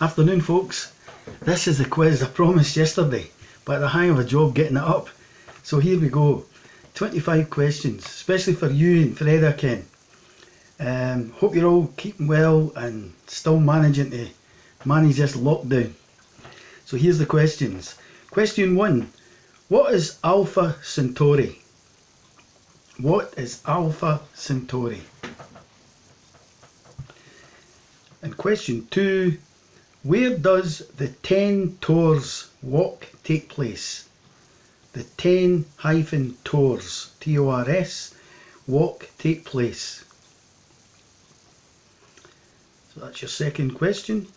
Afternoon, folks. This is the quiz I promised yesterday, but I had a job getting it up. So here we go. 25 questions, especially for you and Fred, I ken. Hope you're all keeping well and still managing to manage this lockdown. So here's the questions. Question 1. What is Alpha Centauri? What is Alpha Centauri? And question 2. Where does the 10 Tours walk take place? The 10 Tours, T-O-R-S, walk take place. So that's your second question.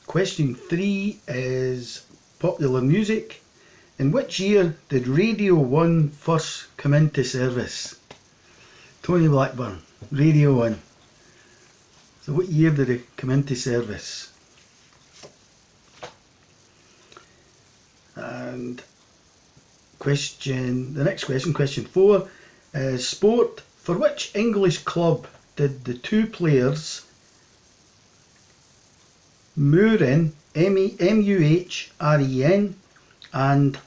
Question 3 is popular music. In which year did Radio 1 first come into service? Tony Blackburn, Radio 1. So what year did it come into service? And the next question, question 4, is sport. For which English club did the two players Muhren, M-U-H-R-E-N, and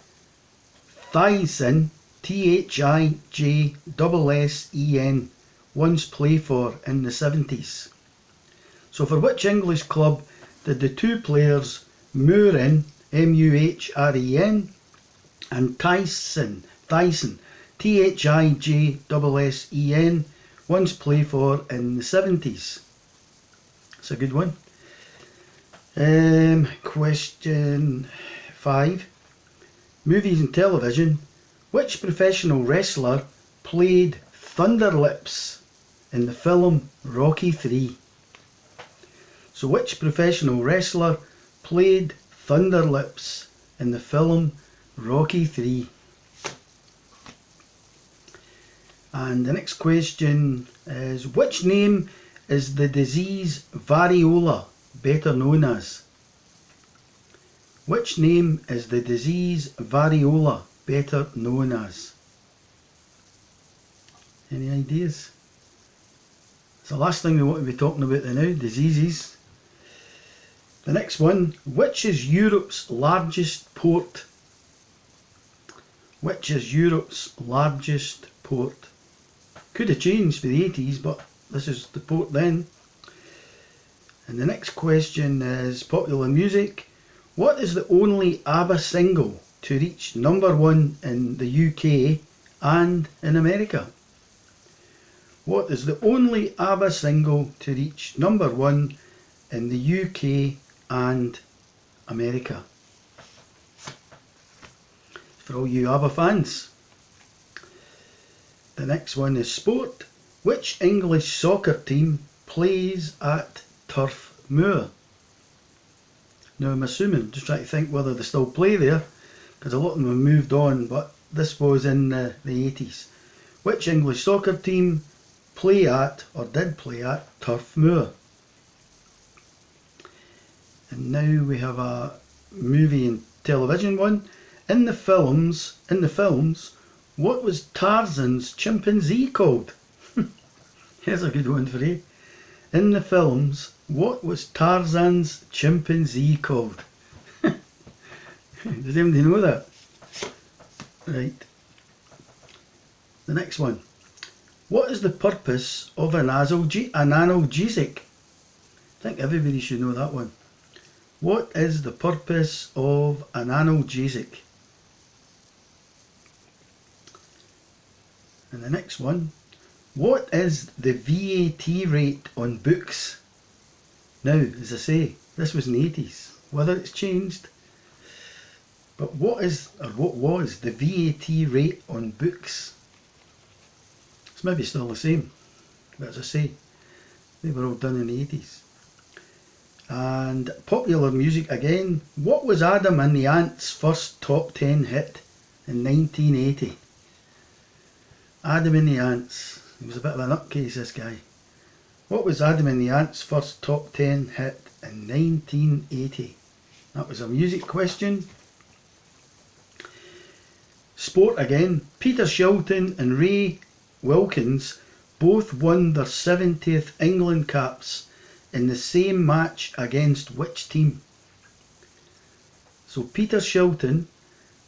Thijssen, T-H-I-J-S-S-E-N, once play for in the 70s? So for which English club did the two players Muhren, M-U-H-R-E-N, and Thijssen, T-H-I-J-S-S-E-N, once play for in the 70s? That's a good one. Question 5. Movies and television. Which professional wrestler played Thunderlips in the film Rocky III? So which professional wrestler played Thunderlips in the film Rocky III? And the next question is, which name is the disease variola better known as? Which name is the disease variola better known as? Any ideas? It's the last thing we want to be talking about now, diseases. The next one, which is Europe's largest port? Which is Europe's largest port? Could have changed for the 80s, but this is the port then. And the next question is popular music. What is the only ABBA single to reach #1 in the UK and in America? What is the only ABBA single to reach #1 in the UK and America? For all you ABBA fans. The next one is sport. Which English soccer team plays at Turf Moor? Now I'm assuming, just trying to think whether they still play there, because a lot of them have moved on, but this was in the 80s. Which English soccer team play at, or did play at, Turf Moor? And now we have a movie and television one. In the films, what was Tarzan's chimpanzee called? Here's a good one for you. In the films, what was Tarzan's chimpanzee called? Does anybody know that? Right. The next one. What is the purpose of an analgesic? I think everybody should know that one. What is the purpose of an analgesic? And the next one. What is the VAT rate on books? Now, as I say, this was in the 80s. Whether it's changed, but what was the VAT rate on books? It's maybe still the same, but as I say, they were all done in the 80s. And popular music again. What was Adam and the Ants' first top 10 hit in 1980? Adam and the Ants. He was a bit of a nutcase, this guy. What was Adam and the Ants' first top 10 hit in 1980? That was a music question. Sport again. Peter Shilton and Ray Wilkins both won their 70th England caps in the same match against which team? So Peter Shilton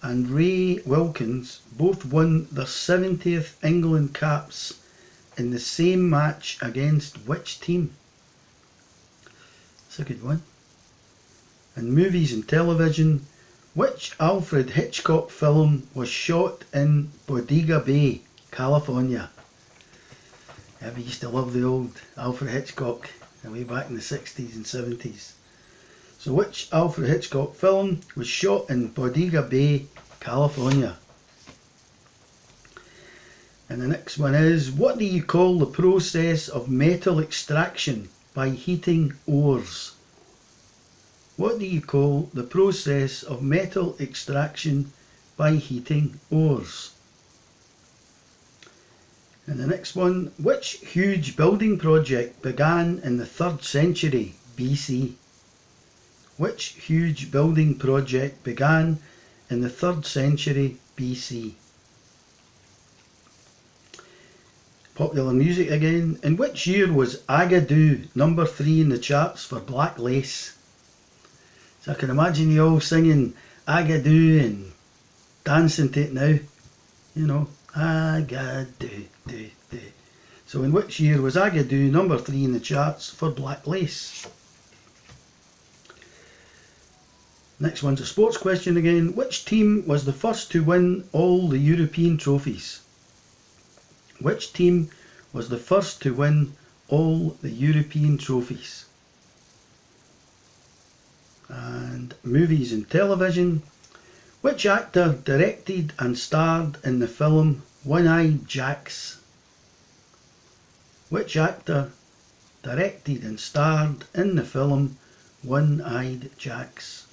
and Ray Wilkins both won their 70th England caps in the same match against which team? That's a good one. In movies and television, which Alfred Hitchcock film was shot in Bodega Bay, California? Yeah, we used to love the old Alfred Hitchcock way back in the 60s and 70s. So which Alfred Hitchcock film was shot in Bodega Bay, California? And the next one is, what do you call the process of metal extraction by heating ores? What do you call the process of metal extraction by heating ores? And the next one, which huge building project began in the 3rd century BC? Which huge building project began in the 3rd century BC? Popular music again. In which year was Agadoo number 3 in the charts for Black Lace? So I can imagine you all singing Agadoo and dancing to it now. You know, Agadoo, do, do. So in which year was Agadoo number 3 in the charts for Black Lace? Next one's a sports question again. Which team was the first to win all the European trophies? Which team was the first to win all the European trophies? And movies and television. Which actor directed and starred in the film One-Eyed Jacks? Which actor directed and starred in the film One-Eyed Jacks?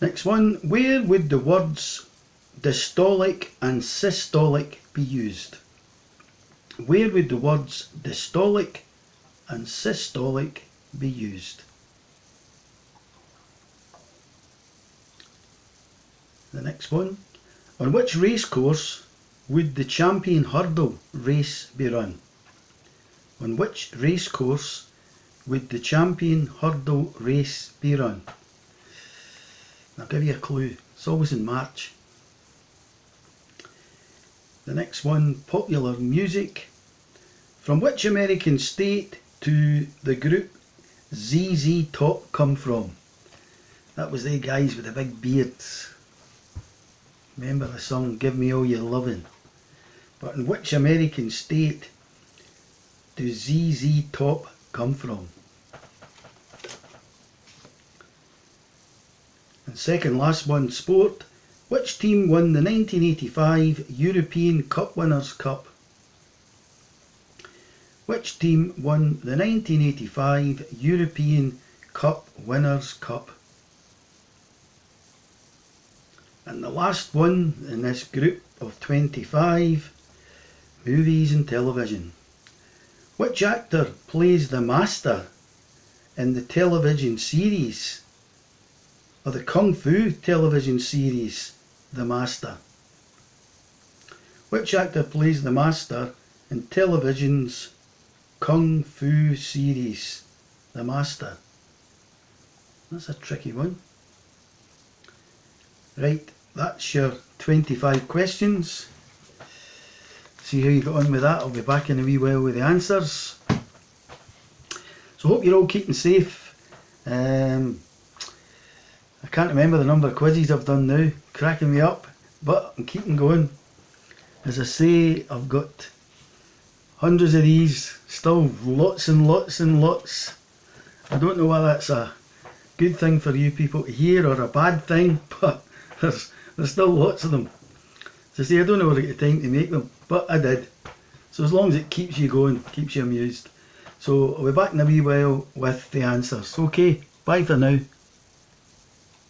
Next one, where would the words dystolic and systolic be used? Where would the words dystolic and systolic be used? The next one, on which race course would the champion hurdle race be run? On which race course would the champion hurdle race be run? I'll give you a clue, it's always in March. The next one, popular music. From which American state do the group ZZ Top come from? That was the guys with the big beards. Remember the song Give Me All Your Lovin'? But in which American state do ZZ Top come from? And second last one, sport. Which team won the 1985 European Cup Winners' Cup? Which team won the 1985 European Cup Winners' Cup? And the last one in this group of 25, movies and television. Which actor plays the master in the television series, or the Kung Fu television series, The Master? Which actor plays the master in television's Kung Fu series, The Master? That's a tricky one. Right, that's your 25 questions. See how you got on with that. I'll be back in a wee while with the answers. So hope you're all keeping safe. I can't remember the number of quizzes I've done now, cracking me up, but I'm keeping going. As I say, I've got hundreds of these, still lots and lots and lots. I don't know whether that's a good thing for you people to hear or a bad thing, but there's still lots of them. As I say, I don't know whether I get the time to make them, but I did. So as long as it keeps you going, keeps you amused. So I'll be back in a wee while with the answers. Okay, bye for now.